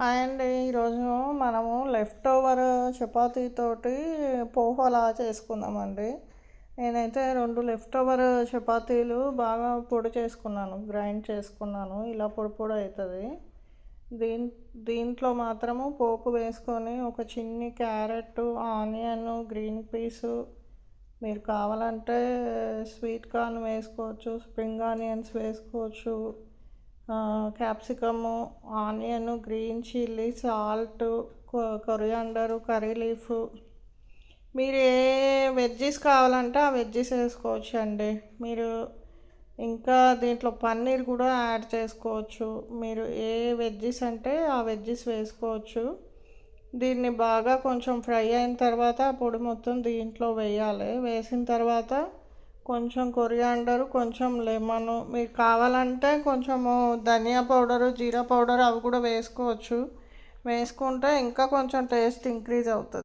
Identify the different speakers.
Speaker 1: Hi అండి. ఈరోజు మనము లెఫ్ట్ ఓవర్ చపాతీతోటి పోహలా చేసుకుందామండి. నేనైతే 2 లెఫ్ట్ ఓవర్ చపాతీలు బాగా పొడి చేసుకున్నాను, గ్రైండ్ చేసుకున్నాను. ఇలా పొడి పొడి అవుతుంది. దీంట్లో మాత్రము పోపు వేసుకొని ఒక చిన్ని క్యారెట్, ఆనియన్, గ్రీన్ పీసు, మీరు కావాలంటే స్వీట్ కార్న్ వేసుకోవచ్చు, స్ప్రింగ్ ఆనియన్స్ వేసుకోవచ్చు, capsicum, onion, green chilli, salt, coriander, curry leaf, మీరు ఏ వెజ్జీస్ కావాలంటే ఆ వెజ్జీస్ వేసుకోవచ్చు అండి. మీరు ఇంకా దీంట్లో పన్నీర్ కూడా యాడ్ చేసుకోవచ్చు. మీరు ఏ వెజ్జీస్ అంటే ఆ వెజ్జీస్ వేసుకోవచ్చు. దీన్ని బాగా కొంచెం ఫ్రై అయిన తర్వాత ఆ పొడి మొత్తం దీంట్లో వేయాలి. వేసిన తర్వాత కొంచెం కొరియాండరు, కొంచెం లెమను, మీకు కావాలంటే కొంచెము ధనియా పౌడరు, జీరా పౌడర్ అవి కూడా వేసుకోవచ్చు. వేసుకుంటే ఇంకా కొంచెం టేస్ట్ ఇంక్రీజ్ అవుతుంది.